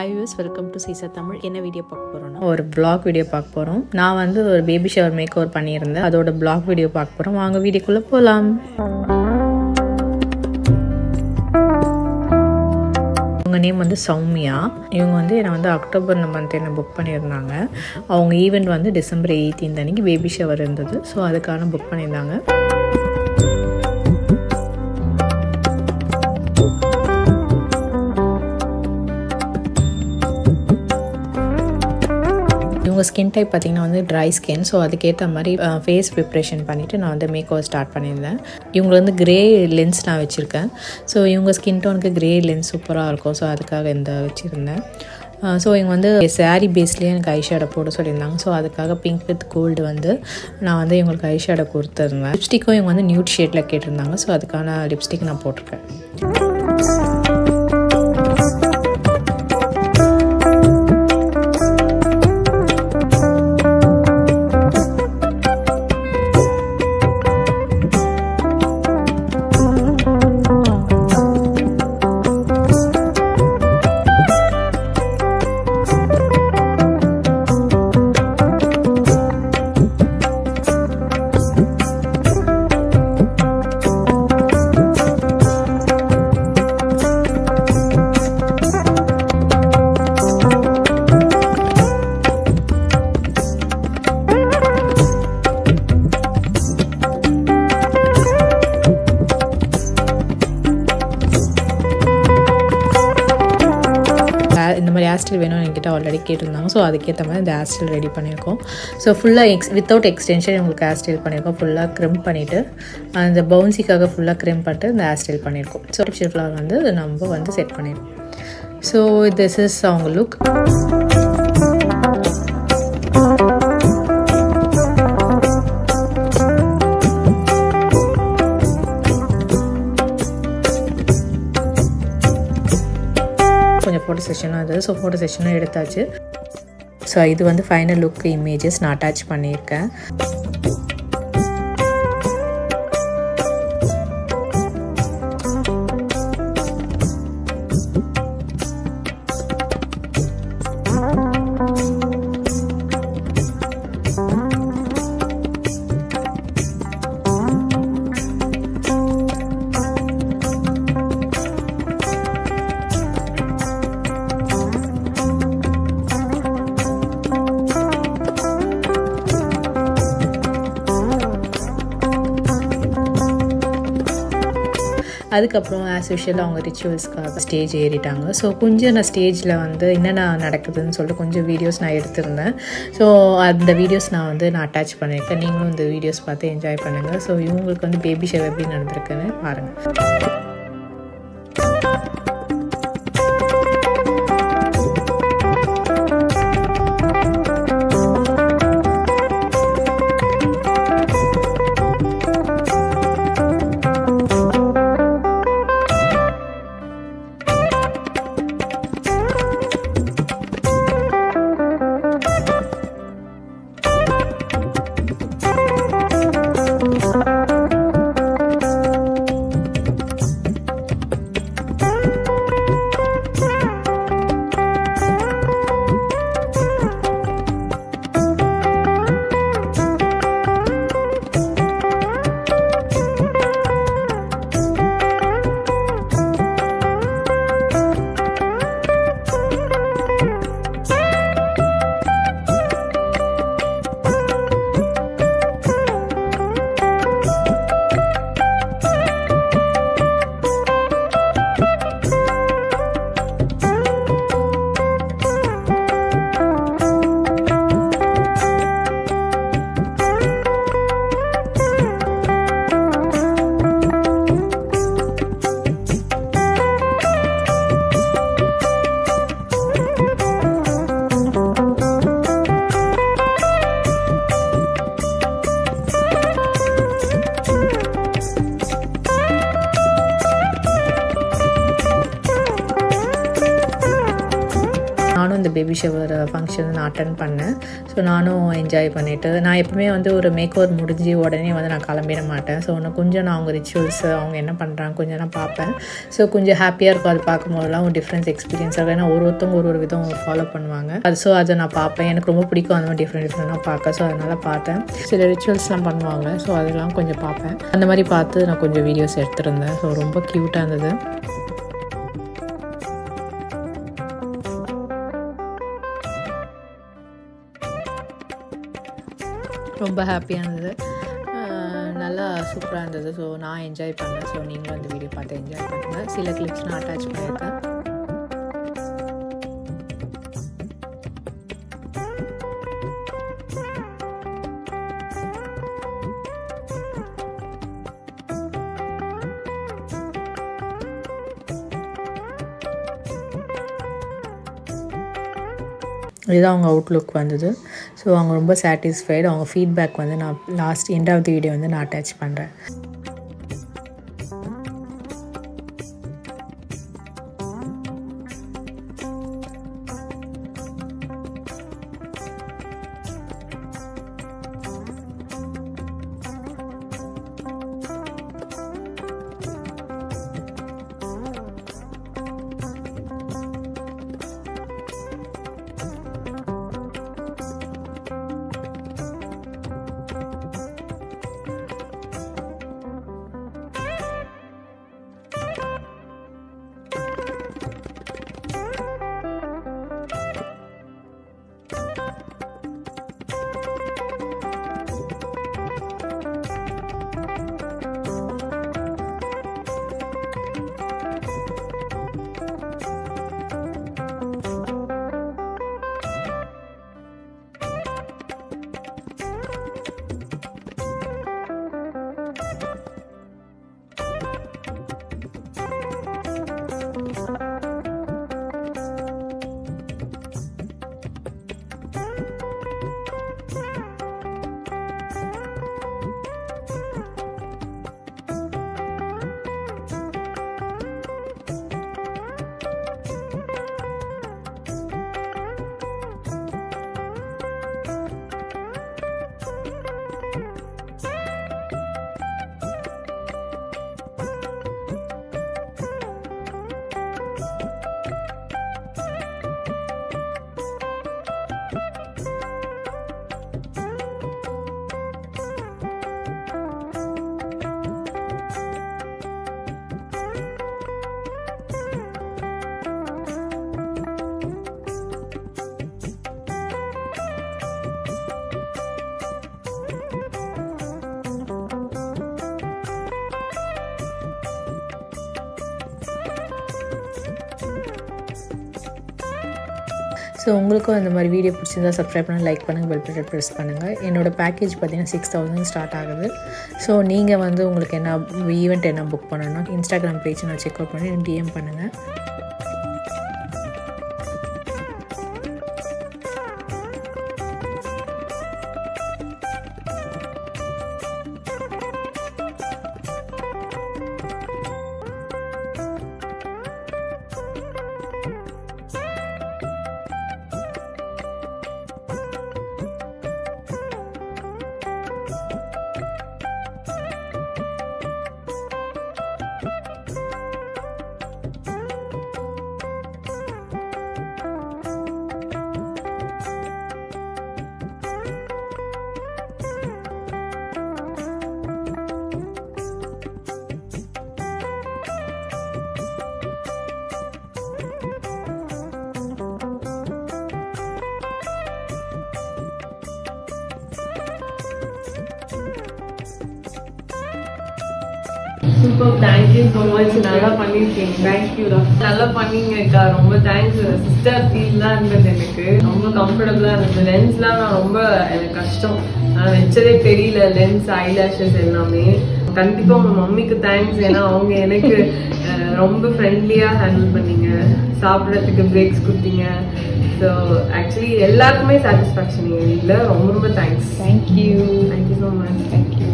Hi viewers, welcome to Sisa Tamil. என்ன video பார்க்க போறோம்னா ஒரு vlog வீடியோ பார்க்க போறோம். நான் வந்து ஒரு பேபி ஷவர் மேக் ஓவர் பண்ணியிருந்தேன். அதோட vlog வீடியோ பார்க்க போறோம். வாங்க வீடியோக்குள்ள போலாம். அவங்க நேம் வந்து சௌமியா. இவங்க வந்து என்ன வந்து அக்டோபர் மந்த் என்ன புக் பண்ணியிருந்தாங்க. அவங்க ஈவெண்ட் வந்து டிசம்பர் 18 அன்னைக்கு பேபி ஷவர் இருந்தது. ஸோ அதுக்கான புக் பண்ணியிருந்தாங்க. உங்கள் ஸ்கின் டைப் பார்த்திங்கன்னா வந்து ட்ரை ஸ்கின். ஸோ அதுக்கேற்ற மாதிரி ஃபேஸ் ப்ரிப்ரேஷன் பண்ணிவிட்டு நான் வந்து மேக் ஓவர் ஸ்டார்ட் பண்ணியிருந்தேன். இவங்க வந்து க்ரே லென்ஸ் நான் வச்சுருக்கேன். ஸோ இவங்க ஸ்கின் டோனுக்கு க்ரே லென்ஸ் சூப்பராக இருக்கும். ஸோ அதுக்காக இந்த வச்சுருந்தேன். ஸோ இவங்க வந்து சாரீ பேஸ்லேயே எனக்கு ஐஷேடோ போட சொல்லியிருந்தாங்க. ஸோ அதுக்காக பிங்க் வித் கோல்டு வந்து நான் வந்து இவங்களுக்கு ஐஷேடோ கொடுத்துருந்தேன். லிப்ஸ்டிக்கும் இவங்க வந்து நியூட் ஷேடில் கேட்டிருந்தாங்க. ஸோ அதுக்கான லிப்ஸ்டிக் நான் போட்டிருக்கேன். இந்த மாதிரி ஹேர்ஸ்டைல் வேணும்னு என்கிட்ட ஆல்ரெடி கேட்டிருந்தாங்க. ஸோ அதுக்கேற்ற மாதிரி இந்த ஹேர்ஸ்டைல் ரெடி பண்ணியிருக்கோம். ஸோ ஃபுல்லாக வித்தவுட் எக்ஸ்டென்ஷன் உங்களுக்கு ஹேர்ஸ்டைல் பண்ணியிருக்கோம். ஃபுல்லாக க்ரிம் பண்ணிவிட்டு அந்த பவுன்சிக்காக ஃபுல்லாக க்ரிம் பண்ணிட்டு இந்த ஹேர்ஸ்டைல் பண்ணியிருக்கோம். ஸோ ஆர்டிஃபிஷியலாக வந்து நம்ம வந்து செட் பண்ணியிருக்கோம். ஸோ திஸ் இஸ் அவங்க லுக். கொஞ்சம் ஃபோட்டோ செஷனும் அது. ஸோ ஃபோட்டோ செஷனும் எடுத்தாச்சு. ஸோ இது வந்து ஃபைனல் லுக் இமேஜஸ் நான் அட்டாச் பண்ணியிருக்கேன். அதுக்கப்புறம் ஆஸ் யூஷுவல் அவங்க ரிச்சுவல்ஸ்க்காக ஸ்டேஜ் ஏறிட்டாங்க. ஸோ கொஞ்சம் நான் ஸ்டேஜில் வந்து என்னென்ன நடக்குதுன்னு சொல்லிட்டு கொஞ்சம் வீடியோஸ் நான் எடுத்திருந்தேன். ஸோ அந்த வீடியோஸ் நான் அட்டாச் பண்ணியிருக்கேன். நீங்களும் இந்த வீடியோஸ் பார்த்து என்ஜாய் பண்ணுங்கள். ஸோ இவங்களுக்கு வந்து பேபி ஷவர் எப்படி நடந்திருக்குன்னு பாருங்கள். பேபி ஷவர் ஃபங்க்ஷன் நான் அட்டன் பண்ணேன். ஸோ நானும் என்ஜாய் பண்ணிவிட்டு நான் எப்பவுமே வந்து ஒரு மேக் ஓவர் முடிஞ்சு உடனே வந்து நான் கிளம்பிட மாட்டேன். ஸோ இன்னும் கொஞ்சம் நான் அவங்க ரிச்சுவல்ஸ் அவங்க என்ன பண்ணுறாங்க கொஞ்சம் நான் பார்ப்பேன். ஸோ கொஞ்சம் ஹாப்பியாக இருக்கும் அது பார்க்கும்போதெல்லாம் ஒரு டிஃப்ரென்ஸ் எக்ஸ்பீரியன்ஸ் இருக்கும். ஏன்னா ஒருத்தவங்க ஒரு விதம் ஃபாலோ பண்ணுவாங்க. ஸோ அதை நான் பார்ப்பேன். எனக்கு ரொம்ப பிடிக்கும் அந்த மாதிரி டிஃப்ரெண்ட்டாக பார்க்க. ஸோ அதனால் பார்த்தேன். சில ரிச்சுவல்ஸ்லாம் பண்ணுவாங்க. ஸோ அதெல்லாம் கொஞ்சம் பார்ப்பேன். அந்த மாதிரி பார்த்து நான் கொஞ்சம் வீடியோஸ் எடுத்துருந்தேன். ஸோ ரொம்ப க்யூட்டாக இருந்தது. ரொம்ப ஹாப்பியாக இருந்தது. நல்லா சூப்பராக இருந்தது. ஸோ நான் என்ஜாய் பண்ணேன். ஸோ நீங்களும் அந்த வீடியோ பார்த்து என்ஜாய் பண்ணுங்கள். சில கிளிப்ஸ் நான் அட்டாச் பண்ணியிருக்கேன். இதுதான் அவங்க அவுட்லுக் வந்தது. ஸோ அவங்க ரொம்ப சாட்டிஸ்ஃபைடு. அவங்க ஃபீட்பேக் வந்து நான் last end of the video வந்து நான் அட்டாச் பண்ணுறேன். ஸோ உங்களுக்கும் அந்த மாதிரி வீடியோ பிடிச்சிருந்தா சப்ஸ்கிரைப் பண்ணி லைக் பண்ணுங்கள், பெல் பட்டன் ப்ரெஸ் பண்ணுங்கள். என்னோடய பேக்கேஜ் பார்த்திங்கன்னா 6000 ஸ்டார்ட் ஆகுது. ஸோ நீங்கள் வந்து உங்களுக்கு என்ன ஈவெண்ட் என்ன புக் பண்ணணும்னா இன்ஸ்டாகிராம் பேஜ் நான் செக் அவுட் பண்ணி டிஎம் பண்ணுங்கள். Super, thank you so much. நல்லா பண்ணிருக்கீங்க. Thank you டா. நல்லா பண்ணீங்கக்கா. ரொம்ப தேங்க்ஸ். சிஸ்டர் ஃபீல் தான் இருந்தது எனக்கு. ரொம்ப கம்ஃபர்டபுளா இருந்தது. லென்ஸ்லாம் நான் ரொம்ப எனக்கு கஷ்டம். நான் வச்சதே தெரியல லென்ஸ் ஐலாஷஸ் எல்லாமே. கண்டிப்பா உங்க மம்மிக்கு தேங்க்ஸ். ஏன்னா அவங்க எனக்கு ரொம்ப ஃப்ரெண்ட்லியா ஹேண்டில் பண்ணீங்க. சாப்பிட்றதுக்கு பிரேக்ஸ் கொடுத்தீங்க. ஸோ ஆக்சுவலி எல்லாருக்குமே சாட்டிஸ்ஃபேக்ஷன் எங்கள் வீட்டில். ரொம்ப ரொம்ப thanks. Thank you so much. Thank you.